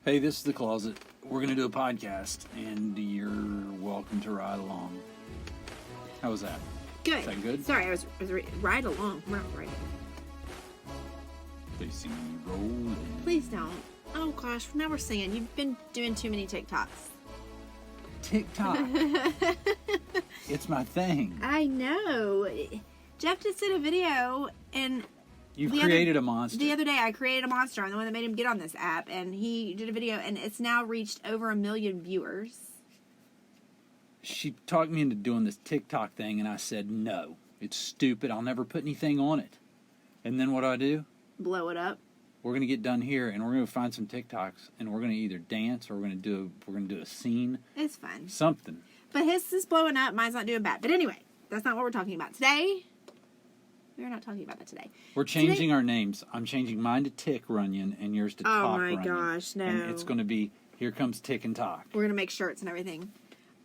Hey, this is The Closet. We're going to do a podcast, and you're welcome to ride along. How was that? Good. Is that good? Sorry, I was ride along. We're not riding. They see me rolling. Please don't. Oh gosh, now we're singing. You've been doing too many TikToks. TikTok. It's my thing. I know. Jeff just did a video, and You've created a monster. The other day, I created a monster. I'm the one that made him get on this app, and he did a video, and it's now reached over 1 million viewers. She talked me into doing this TikTok thing, and I said, no, it's stupid. I'll never put anything on it. And then what do? Blow it up. We're going to get done here, and we're going to find some TikToks, and we're going to either dance or we're going to do a scene. It's fun. Something. But his is blowing up. Mine's not doing bad. But anyway, that's not what we're talking about today. We're not talking about that today. We're changing our names. I'm changing mine to Tick Runyon and yours to Talk Runyon. Oh my gosh, no. And it's going to be, here comes Tick and Talk. We're going to make shirts and everything.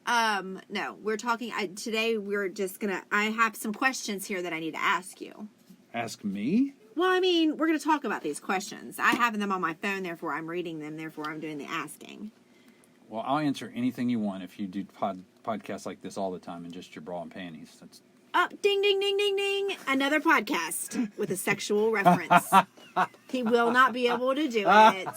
No, we're talking, today we're just going to, I have some questions here that I need to ask you. Ask me? Well, I mean, we're going to talk about these questions. I have them on my phone, therefore I'm reading them, therefore I'm doing the asking. Well, I'll answer anything you want if you do podcasts like this all the time and just your bra and panties. That's... Ding, ding, ding, ding, ding. Another podcast with a sexual reference. He will not be able to do it.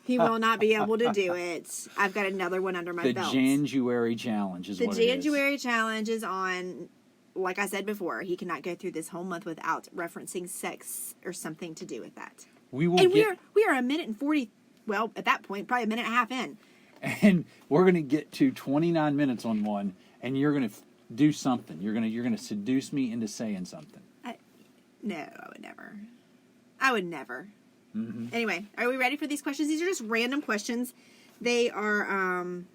He will not be able to do it. I've got another one under my belt. The January Challenge is what it is. The January Challenge is on, like I said before, he cannot go through this whole month without referencing sex or something to do with that. We are 1 minute and 40, well, at that point, probably a minute and a half in. And we're going to get to 29 minutes on one, and you're going to do something. You're going to seduce me into saying something. No, I would never. Mm-hmm. Anyway, are we ready for these questions? These are just random questions. They are, I'm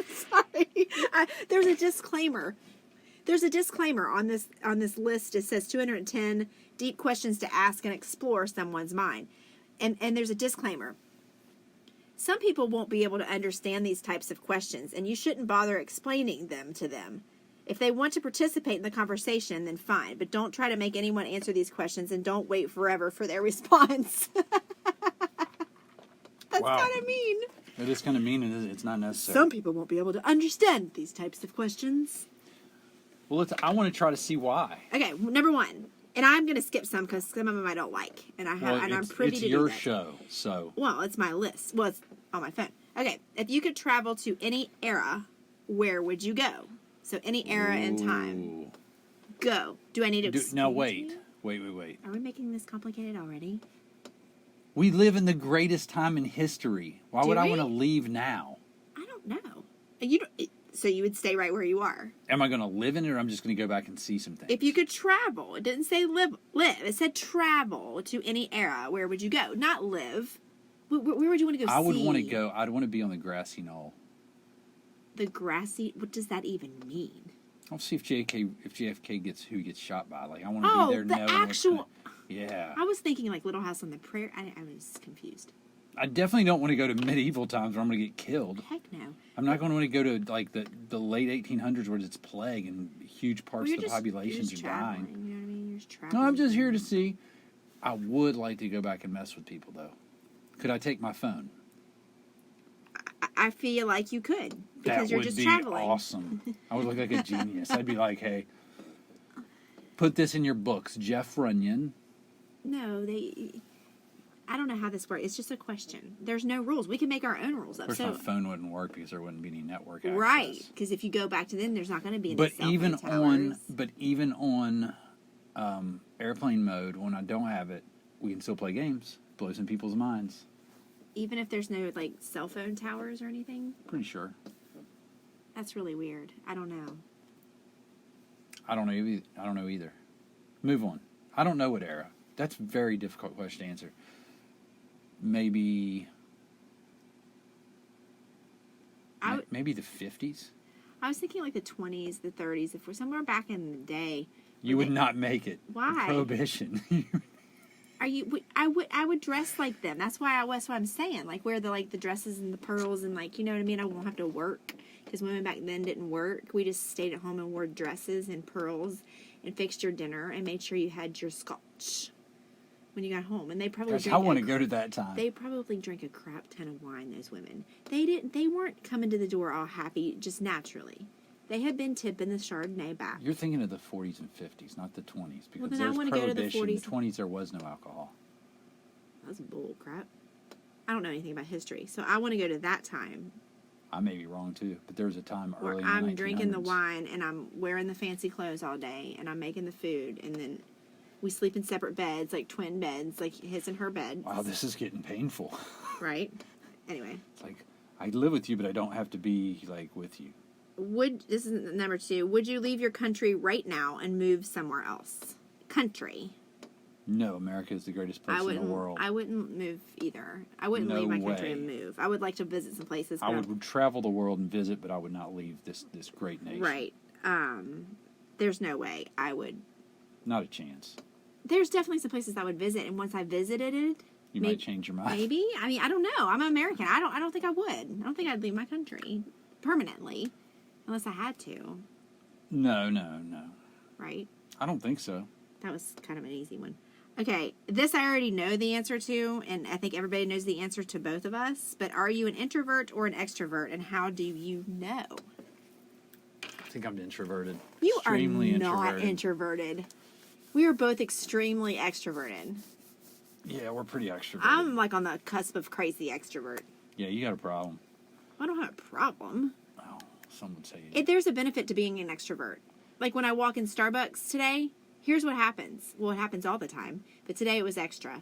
sorry. There's a disclaimer. There's a disclaimer on this list. It says 210 deep questions to ask and explore someone's mind. And there's a disclaimer. Some people won't be able to understand these types of questions, and you shouldn't bother explaining them to them. If they want to participate in the conversation, then fine, but don't try to make anyone answer these questions and don't wait forever for their response. That's Wow. kind of mean. It is kind of mean, and it's not necessary. Some people won't be able to understand these types of questions. Well, I want to try to see why. Okay, number one. And I'm going to skip some because some of them I don't like. And I'm privy to do that. It's your show, so. Well, it's my list. Well, it's on my phone. Okay, if you could travel to any era, where would you go? So any era in time. Go. Do I need to explain? No, wait. Wait. Are we making this complicated already? We live in the greatest time in history. Why would I we? want to leave now? I don't know. So you would stay right where you are. Am I going to live in it, or I'm just going to go back and see some things? If you could travel, it didn't say live. It said travel to any era. Where would you go? Not live. Where would you want to go? I'd want to be on the grassy knoll. The grassy. What does that even mean? I'll see if JFK gets shot by. Like, I want to be there. The actual. Yeah. I was thinking like Little House on the Prairie. I was confused. I definitely don't want to go to medieval times where I'm going to get killed. Heck no. I'm not going to want to go to like the late 1800s where it's plague and huge parts of the populations are dying. You know what I mean? You're just traveling. No, I'm just here to see. I would like to go back and mess with people, though. Could I take my phone? I feel like you could because you're just traveling. That would be awesome. I would look like a genius. I'd be like, hey, put this in your books, Jeff Runyon. No, I don't know how this works. It's just a question. There's no rules. We can make our own rules up. Of course, my phone wouldn't work because there wouldn't be any network access. Right, because if you go back to then, there's not going to be any But cell even phone towers. on airplane mode, when I don't have it, we can still play games, blow some people's minds. Even if there's no like cell phone towers or anything. Pretty sure. That's really weird. I don't know. I don't know either. Move on. I don't know what era. That's a very difficult question to answer. Maybe the 50s? I was thinking like the 20s, the 30s. If we're somewhere back in the day. You would not make it. Why? Prohibition. I would dress like them. That's what I'm saying. Like wear the dresses and the pearls and like, you know what I mean? I won't have to work because women back then didn't work. We just stayed at home and wore dresses and pearls and fixed your dinner and made sure you had your scotch. when you got home, and they probably Gosh, I want to go to that time. They probably drink a crap ton of wine. Those women, they weren't coming to the door all happy just naturally. They had been tipping the Chardonnay back. You're thinking of the 40s and 50s, not the 20s, because then I there's wanna go to the prohibition. 40s. The 20s there was no alcohol. That's bull crap. I don't know anything about history, so I want to go to that time I may be wrong too, but there was a time where early I'm in the 1900s. drinking the wine and I'm wearing the fancy clothes all day and I'm making the food, and then we sleep in separate beds, like twin beds, like his and her bed. Wow, this is getting painful. Right? Anyway. It's like, I live with you, but I don't have to be, like, with you. This is number 2. Would you leave your country right now and move somewhere else? Country. No, America is the greatest place in the world. I wouldn't move either. I wouldn't No leave my country way. and move. I would like to visit some places. I would travel the world and visit, but I would not leave this great nation. Right. There's no way I would. Not a chance. There's definitely some places I would visit, and once I visited it, You might change your mind. maybe. I mean, I don't know. I'm an American. I don't think I would. I don't think I'd leave my country permanently, unless I had to. No. Right. I don't think so. That was kind of an easy one. Okay, this I already know the answer to, and I think everybody knows the answer to both of us. But are you an introvert or an extrovert, and how do you know? I think I'm introverted. You Extremely are not introverted. introverted. We are both extremely extroverted. Yeah, we're pretty extroverted. I'm like on the cusp of crazy extrovert. Yeah, you got a problem. I don't have a problem. Oh, some would say you do. There's a benefit to being an extrovert. Like when I walk in Starbucks today, here's what happens. Well, it happens all the time, but today it was extra.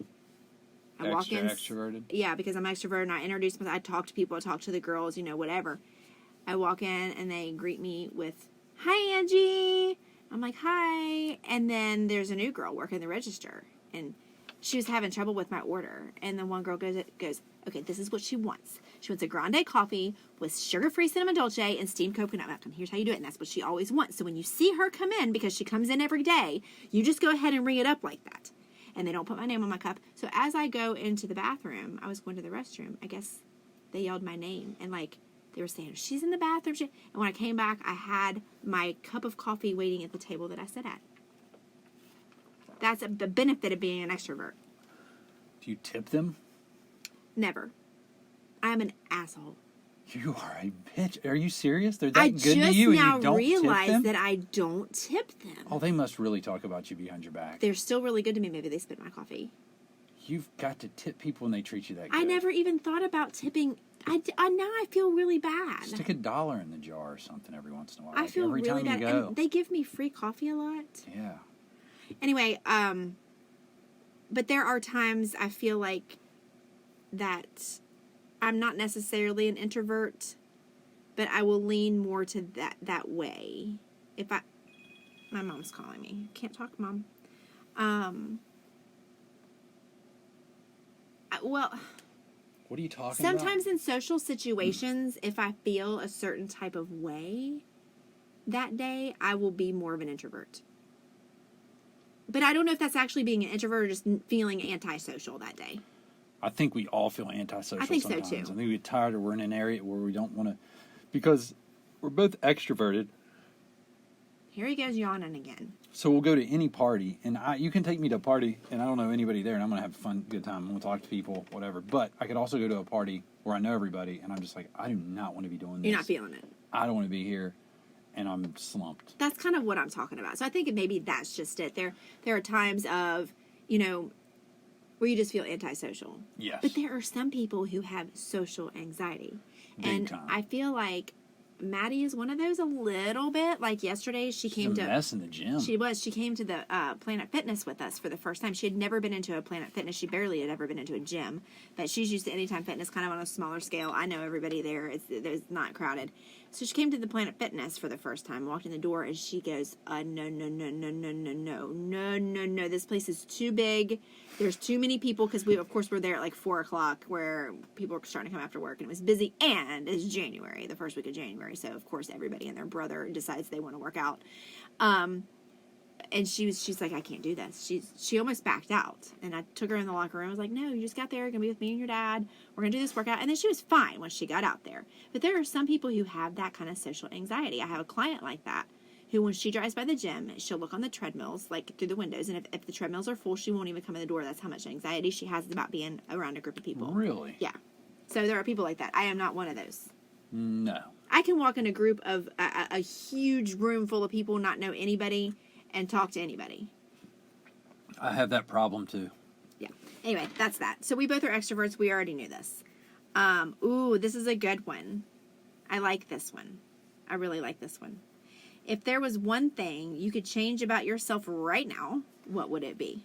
Extroverted? Yeah, because I'm extroverted and I introduce myself. I talk to people, I talk to the girls, whatever. I walk in and they greet me with, "Hi, Angie." I'm like, "Hi." And then there's a new girl working the register, and she was having trouble with my order. And then one girl goes, "Okay, this is what she wants. She wants a grande coffee with sugar-free cinnamon dolce and steamed coconut milk. And here's how you do it." And that's what she always wants. So when you see her come in, because she comes in every day, you just go ahead and ring it up like that. And they don't put my name on my cup. So as I go into the bathroom, I was going to the restroom. I guess they yelled my name. And they were saying, "She's in the bathroom." And when I came back, I had my cup of coffee waiting at the table that I sat at. That's the benefit of being an extrovert. Do you tip them? Never. I am an asshole. You are a bitch. Are you serious? They're that I good to just you and now you don't tip realized them? that I don't tip them. Oh, they must really talk about you behind your back. They're still really good to me. Maybe they spit my coffee. You've got to tip people when they treat you that good. I never even thought about tipping. Now I feel really bad. Stick $1 in the jar or something every once in a while. I feel every really time bad. you go. And they give me free coffee a lot. Yeah. Anyway, but there are times I feel like that I'm not necessarily an introvert, but I will lean more to that way. My mom's calling me. Can't talk, Mom. Well, What are you talking about? sometimes in social situations, if I feel a certain type of way that day, I will be more of an introvert. But I don't know if that's actually being an introvert or just feeling antisocial that day. I think we all feel antisocial I think so, sometimes. too. I think we get tired or we're in an area where we don't want to, because we're both extroverted. Here he goes yawning again. So we'll go to any party, and you can take me to a party, and I don't know anybody there, and I'm going to have a fun, good time. I'm going to talk to people, whatever. But I could also go to a party where I know everybody, and I'm just like, I do not want to be doing this. You're not feeling it. I don't want to be here, and I'm slumped. That's kind of what I'm talking about. So I think maybe that's just it. There are times of, where you just feel antisocial. Yes. But there are some people who have social anxiety. Big time. I feel like Maddie is one of those a little bit. Like yesterday, she came a mess in the gym. She came to the Planet Fitness with us for the first time. She had never been into a Planet Fitness. She barely had ever been into a gym. But she's used to Anytime Fitness, kind of on a smaller scale. I know everybody there. It's not crowded. So she came to the Planet Fitness for the first time, walked in the door, and she goes, no. This place is too big. There's too many people, because we, of course, were there at like 4 o'clock where people were starting to come after work, and it was busy, and it's January, the first week of January. So, of course, everybody and their brother decides they want to work out. And she's like, I can't do this. She almost backed out. And I took her in the locker room. I was like, no, you just got there. You're going to be with me and your dad. We're going to do this workout. And then she was fine once she got out there. But there are some people who have that kind of social anxiety. I have a client like that who, when she drives by the gym, she'll look on the treadmills, like through the windows, and if the treadmills are full, she won't even come in the door. That's how much anxiety she has about being around a group of people. Really? Yeah. So there are people like that. I am not one of those. No. I can walk in a group of a huge room full of people, not know anybody, and talk to anybody. I have that problem too. Yeah. Anyway, that's that. So we both are extroverts. We already knew this. Ooh, this is a good one. I like this one. I really like this one. If there was one thing you could change about yourself right now, what would it be?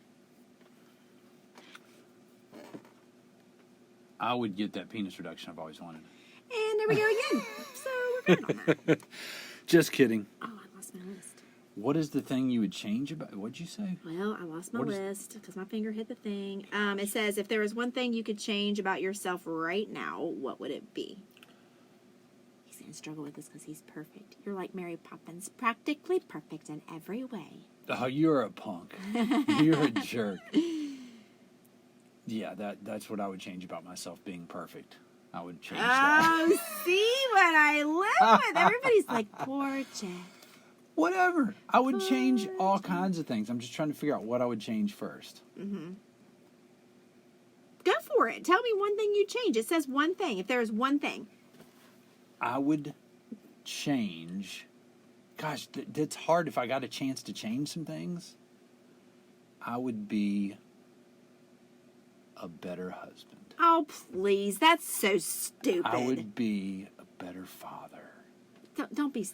I would get that penis reduction I've always wanted. And there we go again. So we're good on that. Just kidding. Oh, I lost my list. What is the thing you would change about? What'd you say? Well, I lost my What is- list because my finger hit the thing. It says, if there was one thing you could change about yourself right now, what would it be? He's going to struggle with this because he's perfect. You're like Mary Poppins, practically perfect in every way. Oh, you're a punk. You're a jerk. Yeah, that's what I would change about myself being perfect. I would change that. Oh, see what I live with? Everybody's like, poor Jeff. Whatever. I would change all kinds of things. I'm just trying to figure out what I would change first. Mm-hmm. Go for it. Tell me one thing you'd change. It says one thing. If there is one thing. I would change. Gosh, that's hard if I got a chance to change some things. I would be a better husband. Oh, please. That's so stupid. I would be a better father. Don't be...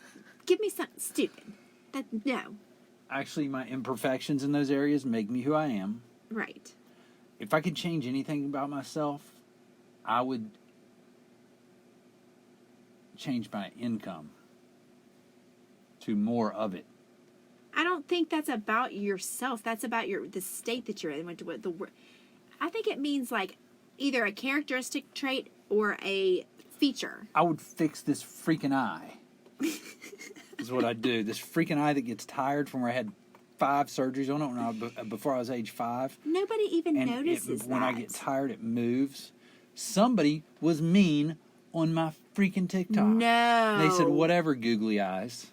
Give me something stupid. No. Actually, my imperfections in those areas make me who I am. Right. If I could change anything about myself, I would change my income to more of it. I don't think that's about yourself. That's about the state that you're in. I think it means like either a characteristic trait or a feature. I would fix this freaking eye. Is what I'd do. This freaking eye that gets tired from where I had 5 surgeries on it before I was age 5. Nobody even And notices when that. I get tired, it moves. Somebody was mean on my freaking TikTok. No. They said, whatever, googly eyes.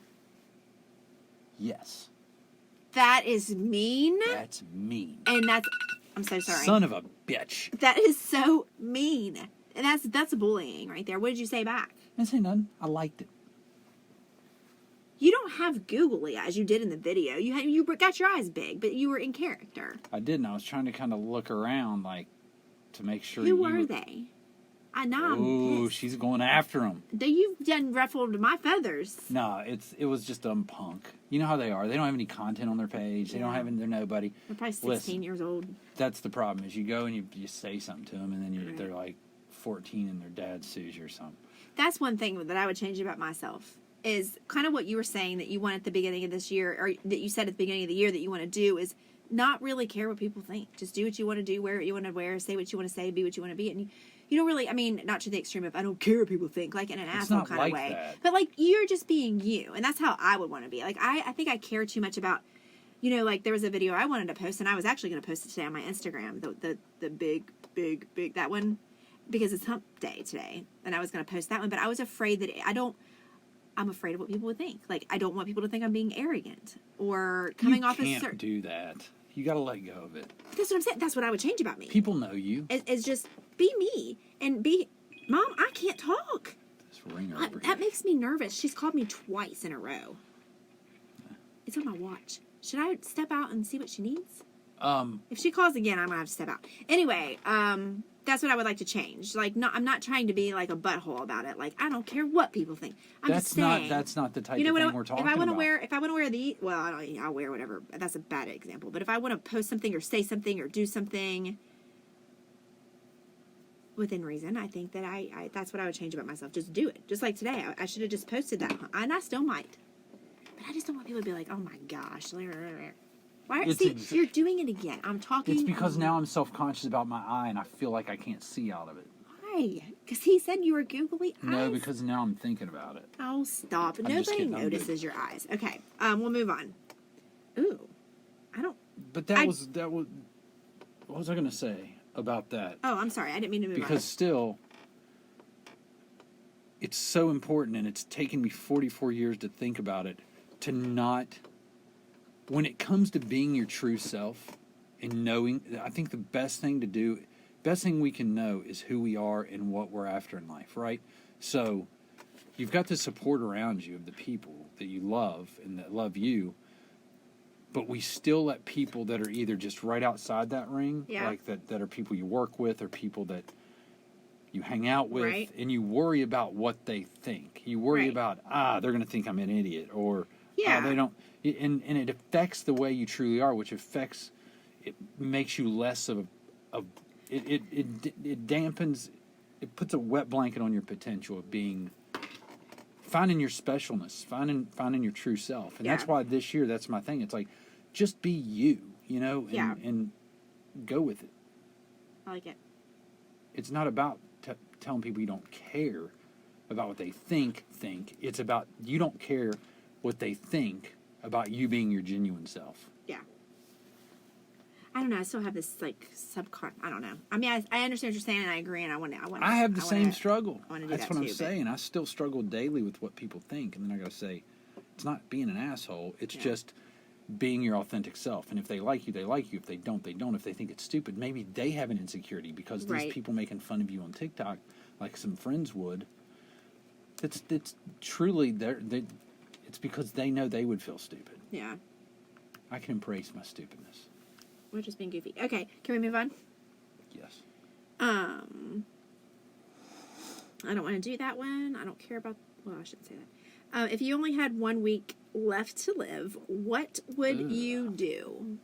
Yes. That is mean. That's mean. And that's... I'm so sorry. Son of a bitch. That is so mean. And that's bullying right there. What did you say back? I didn't say nothing. I liked it. You don't have googly eyes. You did in the video. You got your eyes big, but you were in character. I didn't. I was trying to kind of look around, like, to make sure Who were they? I know. Oh, she's going after them. You've done ruffled my feathers. No, it was just punk. You know how they are. They don't have any content on their page. They don't have any. They're nobody. They're probably 16 years old. That's the problem. Is you go and you say something to them, and then they're like 14, and their dad sues you or something. That's one thing that I would change about myself. Is kind of what you were saying that you want at the beginning of this year, or that you said at the beginning of the year that you want to do, is not really care what people think. Just do what you want to do, wear what you want to wear, say what you want to say, be what you want to be. And you don't really, I mean, not to the extreme of I don't care what people think, like in an asshole kind of way. That. But like you're just being you, and that's how I would want to be. Like I think I care too much about, like there was a video I wanted to post, and I was actually going to post it today on my Instagram, the big that one, because it's Hump Day today, and I was going to post that one, but I was afraid that I'm afraid of what people would think. Like, I don't want people to think I'm being arrogant or coming off as You can't do that. You got to let go of it. That's what I'm saying. That's what I would change about me. People know you. It's just be me and be, Mom, I can't talk. This ringer That makes me nervous. She's called me twice in a row. It's on my watch. Should I step out and see what she needs? If she calls again, I'm going to have to step out. Anyway, that's what I would like to change. Like, I'm not trying to be like a butthole about it. Like, I don't care what people think. I'm just saying. That's not the type of thing what we're talking about. If I want to wear I'll wear whatever. That's a bad example. But if I want to post something or say something or do something within reason, I think that I that's what I would change about myself. Just do it. Just like today, I should have just posted that, and I still might. But I just don't want people to be like, oh my gosh. Why? You're doing it again. I'm talking. It's because now I'm self-conscious about my eye, and I feel like I can't see out of it. Why? Because he said you were googly eyes? No, because now I'm thinking about it. Oh, stop. I'm Nobody notices your eyes. Okay, we'll move on. Ooh. I don't... But that was... What was I going to say about that? Oh, I'm sorry. I didn't mean to move on. Because still, it's so important, and it's taken me 44 years to think about it. to not, when it comes to being your true self and knowing, I think the best thing we can know is who we are and what we're after in life, right? So you've got the support around you of the people that you love and that love you, but we still let people that are either just right outside that ring, like that are people you work with or people that you hang out with, and you worry about what they think. You worry about, they're going to think I'm an idiot, or they don't, and it affects the way you truly are, which it makes you less of it dampens, it puts a wet blanket on your potential of finding your specialness, finding your true self. And that's why this year, that's my thing. It's like, just be you, and go with it. I like it. It's not about telling people you don't care about what they think. It's about you don't care what they think about you being your genuine self. Yeah. I don't know. I still have this I don't know. I mean, I understand what you're saying, and I agree, and I have the same struggle. That's what I'm saying. I still struggle daily with what people think, and then I got to say, it's not being an asshole. It's just being your authentic self. And if they like you, they like you. If they don't, they don't. If they think it's stupid, maybe they have an insecurity because these people making fun of you on TikTok, like some friends would. It's truly it's because they know they would feel stupid. Yeah. I can embrace my stupidness. We're just being goofy. Okay, can we move on? Yes. I don't want to do that one. I don't care about... Well, I shouldn't say that. If you only had 1 week left to live, what would you do?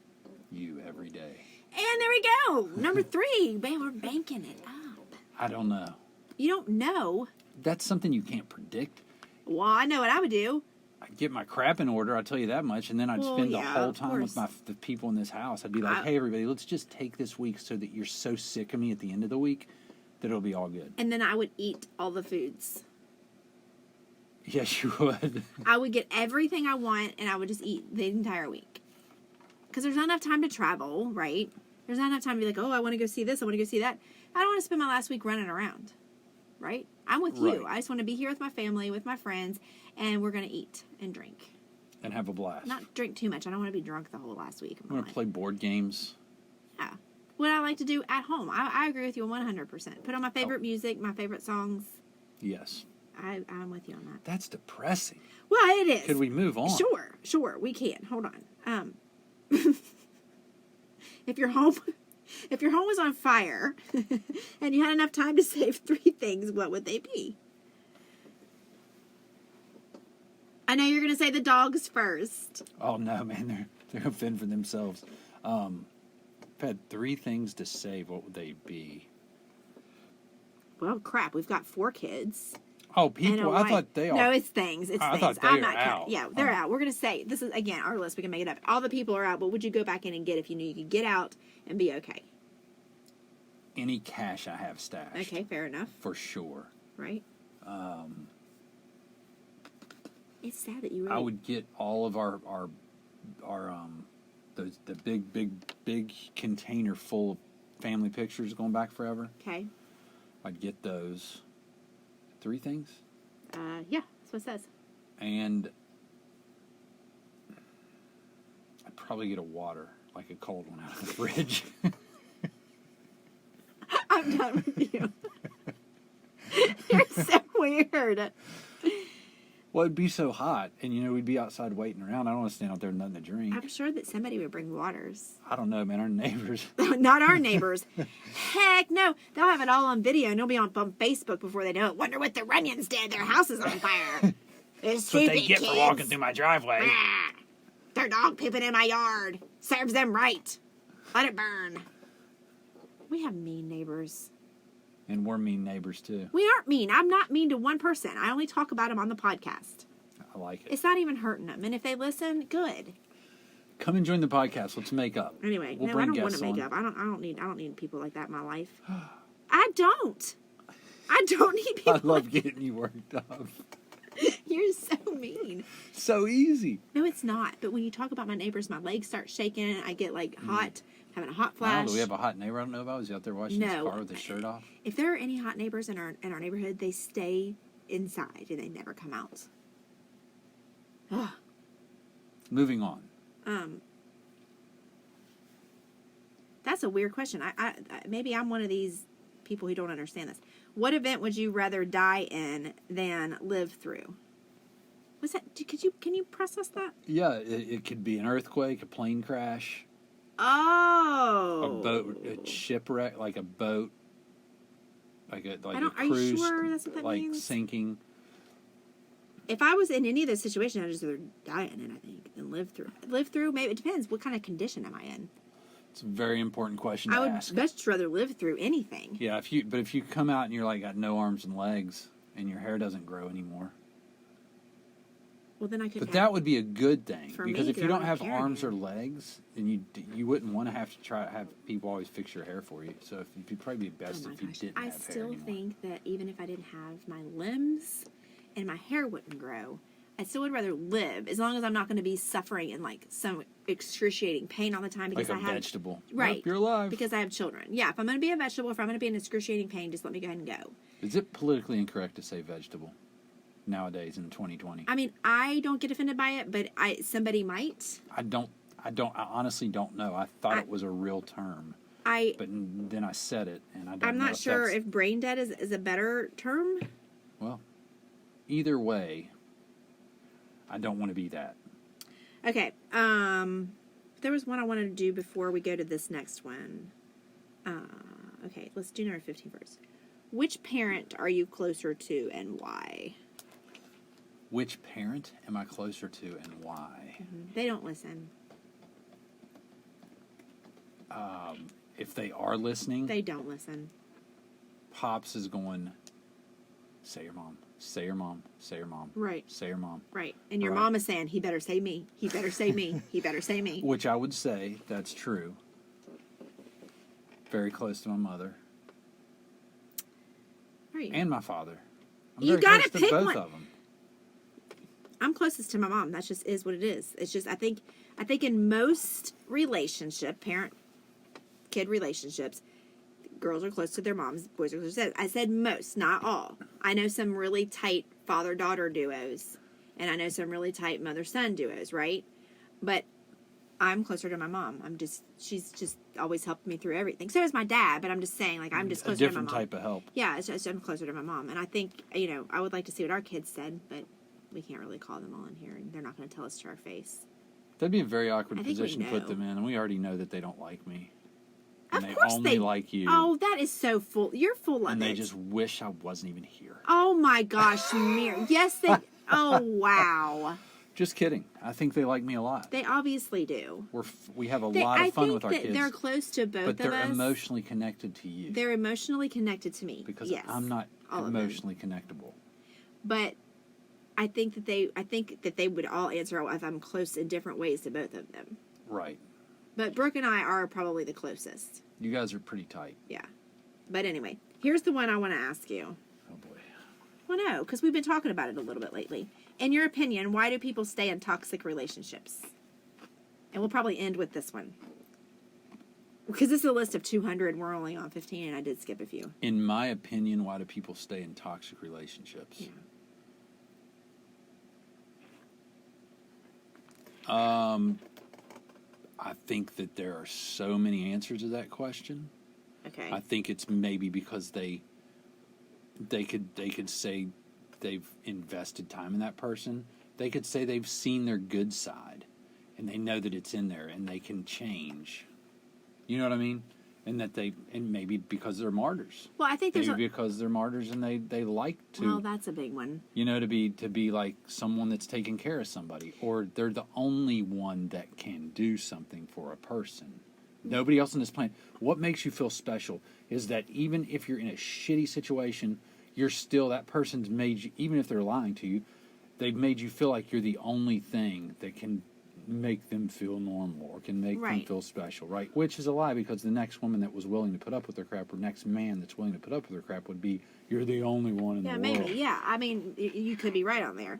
You every day. And there we go. Number 3. Man, we're banking it up. I don't know. You don't know? That's something you can't predict. Well, I know what I would do. I'd get my crap in order, I'll tell you that much, and then I'd spend the whole time with the people in this house. I'd be like, hey, everybody, let's just take this week so that you're so sick of me at the end of the week that it'll be all good. And then I would eat all the foods. Yes, you would. I would get everything I want, and I would just eat the entire week. Because there's not enough time to travel, right? There's not enough time to be like, oh, I want to go see this, I want to go see that. I don't want to spend my last week running around, right? I'm with you. I just want to be here with my family, with my friends, and we're going to eat and drink. And have a blast. Not drink too much. I don't want to be drunk the whole last week. I'm going to play board games. Yeah. What I like to do at home. I agree with you 100%. Put on my favorite music, my favorite songs. Yes. I'm with you on that. That's depressing. Well, it is. Could we move on? Sure. We can. Hold on. If your home was on fire and you had enough time to save 3 things, what would they be? I know you're going to say the dogs first. Oh, no, man. They're going to fend for themselves. If I had 3 things to save, what would they be? Well, crap. We've got 4 kids. Oh, people. I thought they all... No, it's things. It's I things. thought they were out. Yeah, they're out. We're going to say, this is, again, our list. We can make it up. All the people are out. What would you go back in and get if you knew you could get out and be okay? Any cash I have stashed. Okay, fair enough. For sure. Right? It's sad that you really... I would get all of the big container full of family pictures going back forever. Okay. I'd get those. 3 things? Yeah, that's what it says. And I'd probably get a water, like a cold one out of the fridge. I'm done with you. You're so weird. Well, it'd be so hot, and we'd be outside waiting around. I don't want to stand out there with nothing to drink. I'm sure that somebody would bring waters. I don't know, man. Our neighbors. Not our neighbors. Heck no. They'll have it all on video, and it'll be on Facebook before they know it. Wonder what the Runyons did. Their house is on fire. That's what they get for walking through my driveway. Their dog pooping in my yard. Serves them right. Let it burn. We have mean neighbors. And we're mean neighbors, too. We aren't mean. I'm not mean to one person. I only talk about them on the podcast. I like it. It's not even hurting them. And if they listen, good. Come and join the podcast. Let's make up. Anyway, we'll no, I don't want to make up. I don't need people like that in my life. I don't need people. I love getting you worked up. You're so mean. So easy. No, it's not. But when you talk about my neighbors, my legs start shaking. I get hot, having a hot flash. Do we have a hot neighbor I don't know about? Was he out there washing his car with his shirt off? If there are any hot neighbors in our neighborhood, they stay inside and they never come out. Ugh. Moving on. That's a weird question. I maybe I'm one of these people who don't understand this. What event would you rather die in than live through? Was that? Can you process that? Yeah, it could be an earthquake, a plane crash, Oh, a boat, a shipwreck, like a boat, like a are cruise, you sure that's what that like means? sinking. If I was in any of those situations, I'd just rather die in it, I think, than live through. Live through, maybe it depends. What kind of condition am I in? It's a very important question to I would ask. much rather live through anything. Yeah, if you come out and you're like got no arms and legs and your hair doesn't grow anymore. Well, then I could. But that would be a good thing For because me, if you I don't don't have care arms or again. legs, then you wouldn't want to have to try to have people always fix your hair for you. So it'd probably be best Oh my if you gosh. didn't I have hair still anymore. think that even if I didn't have my limbs and my hair wouldn't grow, I still would rather live as long as I'm not going to be suffering in like some excruciating pain all the time because Like a I have vegetable. right. Nope, you're alive. Because I have children. Yeah, if I'm going to be a vegetable, if I'm going to be in excruciating pain, just let me go ahead and go. Is it politically incorrect to say vegetable nowadays in 2020? I mean, I don't get offended by it, but somebody might. I honestly don't know. I thought it was a real term. But then I said it, and I don't I'm know not sure if brain dead is a better term. Well, either way, I don't want to be that. Okay. There was one I wanted to do before we go to this next one. Okay, let's do number 15 first. Which parent are you closer to and why? Which parent am I closer to and why? They don't listen. If they are listening, They don't listen. Pops is going, say your mom, say your mom, say your mom. Right. Say your mom. Right. And your Right. mom is saying, he better say me. He better say me. He better say me. Which I would say, that's true. Very close to my mother. Right. And my father. I'm You very gotta close to pick both one. of them. I'm closest to my mom. That just is what it is. It's just I think in most parent-kid relationships, girls are close to their moms, boys are close to theirs. I said most, not all. I know some really tight father-daughter duos, and I know some really tight mother-son duos, right? But I'm closer to my mom. She's just always helped me through everything. So is my dad, but I'm just saying, like, I'm just A closer to my different mom. type of help. Yeah, it's just I'm closer to my mom. And I think, I would like to see what our kids said, but we can't really call them all in here, and they're not going to tell us to our face. That'd be a very awkward I think position we to put know. them in, and we already know that they don't like me. And Of they course only they like you. Oh, that is so full. You're full of and it. they just wish I wasn't even here. Oh my gosh, Mir. Yes, they. Oh wow. Just kidding. I think they like me a lot. They obviously do. We have a lot of fun with our I think that kids. they're close to both but of they're us. emotionally connected to you. They're emotionally connected to me. Because yes, I'm not all of them. emotionally connectable. But I think that they would all answer if I'm close in different ways to both of them. Right. But Brooke and I are probably the closest. You guys are pretty tight. Yeah. But anyway, here's the one I want to ask you. Oh boy. Well, no, because we've been talking about it a little bit lately. In your opinion, why do people stay in toxic relationships? And we'll probably end with this one. Because this is a list of 200, we're only on 15, and I did skip a few. In my opinion, why do people stay in toxic relationships? Yeah. I think that there are so many answers to that question. Okay. I think it's maybe because they could say they've invested time in that person. They could say they've seen their good side, and they know that it's in there, and they can change. You know what I mean? And maybe because they're martyrs. Well, I think there's Maybe because they're martyrs and they like to. Well, that's a big one. To be like someone that's taking care of somebody, or they're the only one that can do something for a person. Nobody else on this planet. What makes you feel special is that even if you're in a shitty situation, you're still, that person's made you, even if they're lying to you, they've made you feel like you're the only thing that can make them feel normal or can make them Right. feel special, right? Which is a lie, because the next woman that was willing to put up with their crap, or next man that's willing to put up with their crap, would be, you're the only one in the world. Maybe. Yeah, I mean, you could be right on there.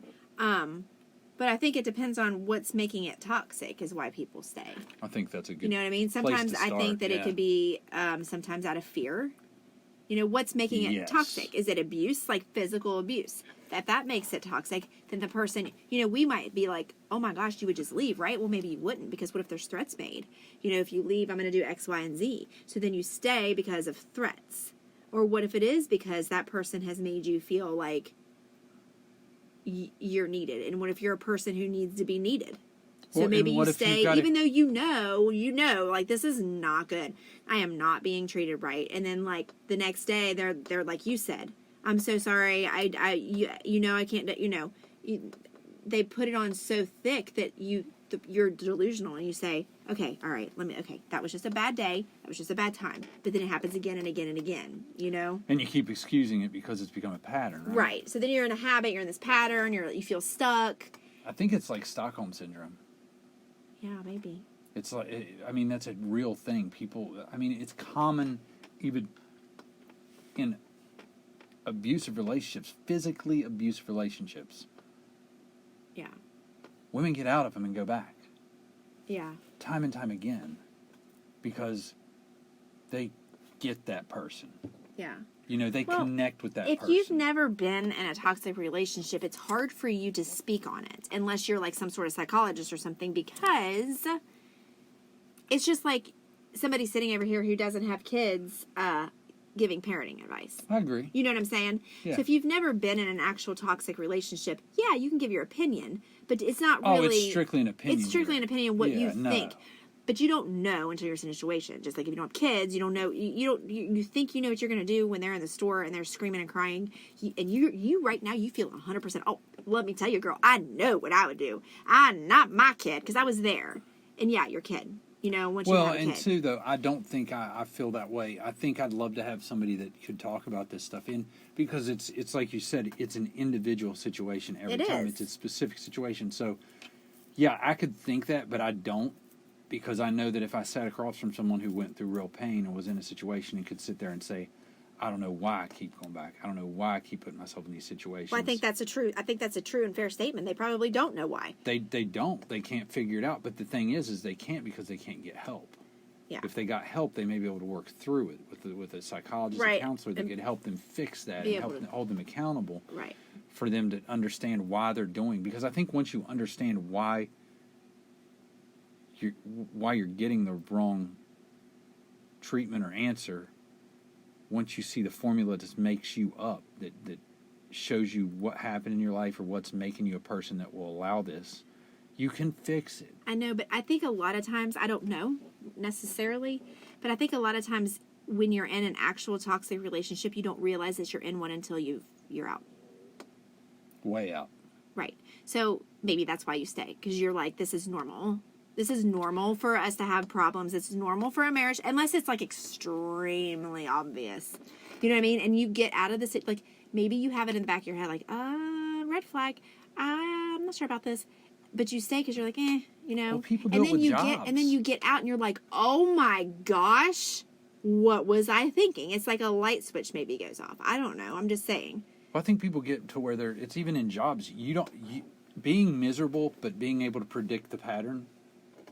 But I think it depends on what's making it toxic is why people stay. I think that's a good. You know what I mean? place Sometimes to I think start, that it yeah. could be sometimes out of fear. You know, what's making it Yes. toxic? Is it abuse, like physical abuse? If that makes it toxic, then the person, you know, we might be like, oh my gosh, you would just leave, right? Well, maybe you wouldn't, because what if there's threats made? You know, if you leave, I'm going to do X, Y, and Z. So then you stay because of threats. Or what if it is because that person has made you feel like you're needed? And what if you're a person who needs to be needed? So Well, maybe and you what if stay, you've got even though you know, like, this is not good. I am not being treated right. And then, like, the next day, they're like you said, I'm so sorry. You know, I can't, you know, they put it on so thick that you're delusional, and you say, okay, all right, okay, that was just a bad day. That was just a bad time. But then it happens again and again and again, you know? And you keep excusing it because it's become a pattern, right? Right. So then you're in a habit, you're in this pattern, you feel stuck. I think it's like Stockholm Syndrome. Yeah, maybe. It's like, I mean, that's a real thing. People, I mean, it's common even in abusive relationships, physically abusive relationships. Yeah. Women get out of them and go back. Yeah. Time and time again. Because they get that person. Yeah. You know, they connect with that if person. you've never been in a toxic relationship, it's hard for you to speak on it unless you're like some sort of psychologist or something, because it's just like somebody sitting over here who doesn't have kids giving parenting advice. I agree. You know what I'm saying? Yeah. So if you've never been in an actual toxic relationship, yeah, you can give your opinion, but it's not Oh, really... it's strictly an opinion. It's strictly an opinion what you no. think. But you don't know until you're in a situation. Just like if you don't have kids, you don't know. You think you know what you're going to do when they're in the store and they're screaming and crying. And you right now, you feel 100%. Oh, let me tell you, girl, I know what I would do. Not my kid, because I was there. And yeah, your kid. You know, once you have a kid. Well, and two, though, I don't think I feel that way. I think I'd love to have somebody that could talk about this stuff because it's like you said, it's an individual situation every time. It's a specific situation. So, yeah, I could think that, but I don't. Because I know that if I sat across from someone who went through real pain and was in a situation and could sit there and say, I don't know why I keep going back. I don't know why I keep putting myself in these situations. Well, I think that's a true and fair statement. They probably don't know why. They don't. They can't figure it out. But the thing is they can't because they can't get help. Yeah. If they got help, they may be able to work through it with a psychologist or counselor that could help them fix that and hold them accountable. Right. For them to understand why they're doing. Because I think once you understand why you're getting the wrong treatment or answer, once you see the formula that makes you up, that shows you what happened in your life or what's making you a person that will allow this, you can fix it. I know, but I think a lot of times, I don't know necessarily, but I think a lot of times when you're in an actual toxic relationship, you don't realize that you're in one until you're out. Way out. Right. So maybe that's why you stay, because you're like, this is normal. This is normal for us to have problems. It's normal for a marriage, unless it's like extremely obvious. You know what I mean? And you get out of this, like maybe you have it in the back of your head, like, red flag. I'm not sure about this, but you stay because you're like, you know. Well, people do it with jobs. And then you get out and you're like, oh my gosh, what was I thinking? It's like a light switch maybe goes off. I don't know. I'm just saying. Well, I think people get to where it's even in jobs. Being miserable, but being able to predict the pattern.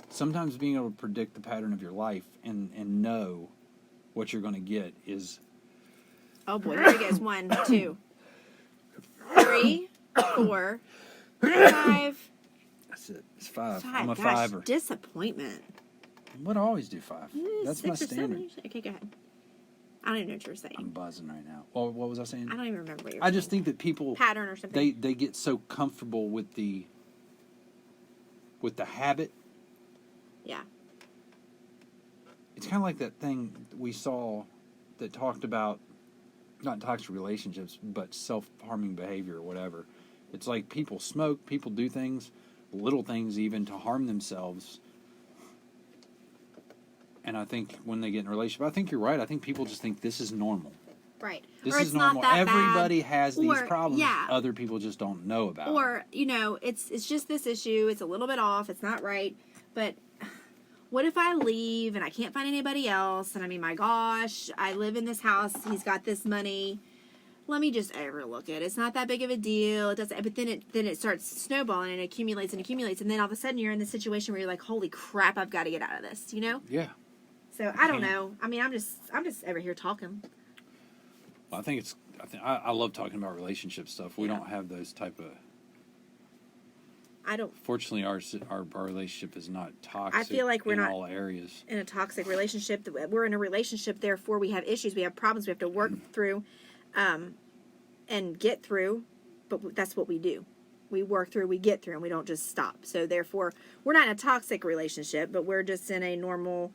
Sometimes being able to predict the pattern of your life and know what you're going to get is... Oh, boy. There he goes. 1, 2, 3, 4, 5. That's it. It's 5. 5. I'm a Gosh, 5er. Disappointment. But I always do 5. That's my 6 or standard. 7. Okay, go ahead. I don't even know what you were saying. I'm buzzing right now. Well, what was I saying? I don't even remember what you were I saying. just think that people... Pattern or something. They get so comfortable with the habit. Yeah. It's kind of like that thing we saw that talked about not toxic relationships, but self-harming behavior or whatever. It's like people smoke, people do things, little things even, to harm themselves. And I think when they get in a relationship, I think you're right. I think people just think this is normal. Right. This or is it's normal. Not that Everybody bad. has these Or, problems. yeah. Other people just don't know about. Or, you know, it's just this issue. It's a little bit off. It's not right. But what if I leave and I can't find anybody else? And I mean, my gosh, I live in this house. He's got this money. Let me just overlook it. It's not that big of a deal. It doesn't. But then it starts snowballing and it accumulates and accumulates. And then all of a sudden you're in this situation where you're like, holy crap, I've got to get out of this. You know? Yeah. So I don't know. I mean, I'm just over here talking. I think I love talking about relationship stuff. We don't have those type of. I don't. Fortunately, our relationship is not toxic. I feel like we're in not all areas. in a toxic relationship. We're in a relationship, therefore we have issues, we have problems, we have to work through, and get through. But that's what we do. We work through, we get through, and we don't just stop. So therefore, we're not in a toxic relationship, but we're just in a normal.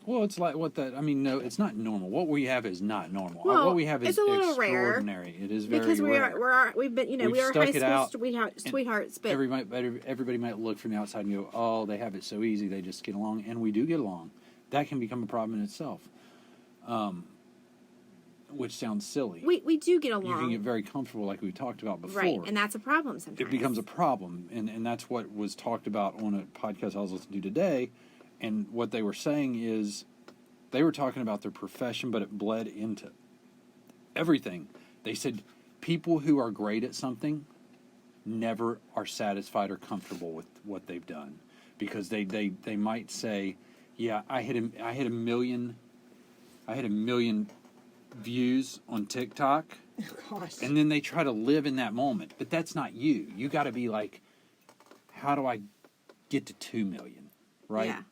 Well, it's like no, it's not normal. What we have is not normal. Well, What we have is it's a little extraordinary. rare It is very because rare. we've been, We've we are stuck high it school out, sweethearts, but everybody might look from the outside and go, "Oh, they have it so easy. They just get along," and we do get along. That can become a problem in itself, which sounds silly. we do get along. You can get very comfortable, like we talked about before. Right, and that's a problem sometimes. It becomes a problem, and that's what was talked about on a podcast I was listening to today. And what they were saying is, they were talking about their profession, but it bled into everything. They said people who are great at something never are satisfied or comfortable with what they've done, because they might say, "Yeah, I hit a million views on TikTok," Oh, gosh. and then they try to live in that moment. But that's not you. You got to be like, "How do I get to 2 million?" Right? Yeah.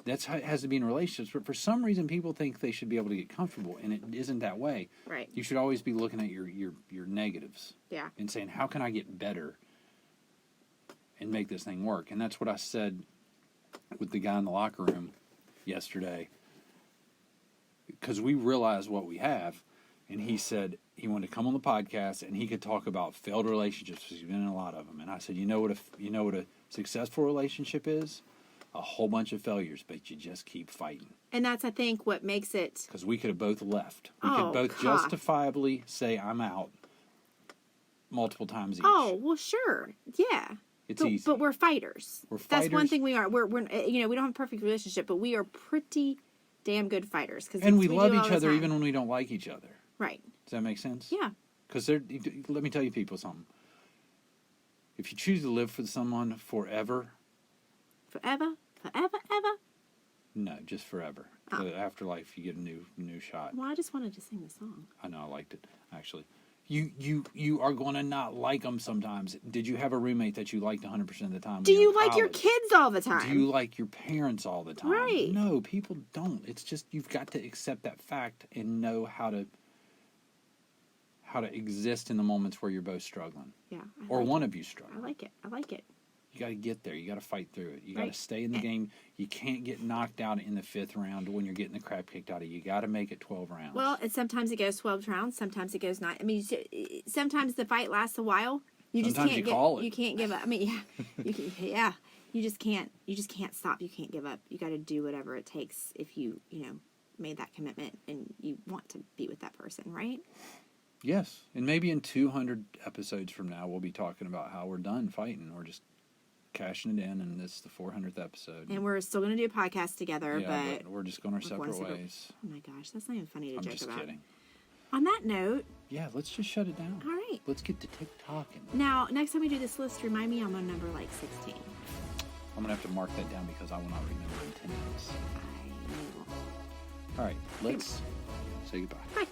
That's how it has to be in relationships. But for some reason, people think they should be able to get comfortable, and it isn't that way. Right. You should always be looking at your negatives. Yeah. And saying, how can I get better and make this thing work? And that's what I said with the guy in the locker room yesterday. Because we realize what we have. And he said he wanted to come on the podcast, and he could talk about failed relationships, because he's been in a lot of them. And I said, you know what a successful relationship is? A whole bunch of failures, but you just keep fighting. And that's, I think, what makes it. Because we could have both left. We Oh, could both gosh. justifiably say, I'm out, multiple times each. Oh, well, sure. Yeah. It's easy. But we're fighters. We're That's one fighters. thing we are. We're we don't have a perfect relationship, but we are pretty damn good fighters. And we love do all each the other time. even when we don't like each other. Right. Does that make sense? Yeah. Because let me tell you people something. If you choose to live with someone forever, Forever, ever. no, just forever. Oh. The afterlife, you get a new shot. Well, I just wanted to sing the song. I know, I liked it, actually. You are going to not like them sometimes. Did you have a roommate that you liked 100% of the time? Do when you you were in like your college? kids all the time? Do you like your parents all the time? Right. No, people don't. It's just you've got to accept that fact and know how to exist in the moments where you're both struggling. Yeah. Or one of you struggling. I like it. You got to get there. You got to fight through it. You got Right. to stay in the game. You can't get knocked out in the 5th round when you're getting the crap kicked out of you. You got to make it 12 rounds. Well, and sometimes it goes 12 rounds. Sometimes it goes 9. I mean, sometimes the fight lasts a while. You just Sometimes can't you call it. You can't give up. I mean, yeah. You just can't stop. You can't give up. You got to do whatever it takes if you made that commitment and you want to be with that person, right? Yes. And maybe in 200 episodes from now, we'll be talking about how we're done fighting. We're just cashing it in, and this is the 400th episode. And we're still going to do a podcast together, Yeah, but we're just going our we're separate going separate- ways. Oh my gosh, that's not even funny to I'm joke just about. kidding. On that note, Yeah, let's just shut it down. all right. Let's get to TikTok. And Now, next time we do this list, remind me I'm on number 16. I'm going to have to mark that down because I will not remember in 10 minutes. I will. All right, let's say goodbye. Bye.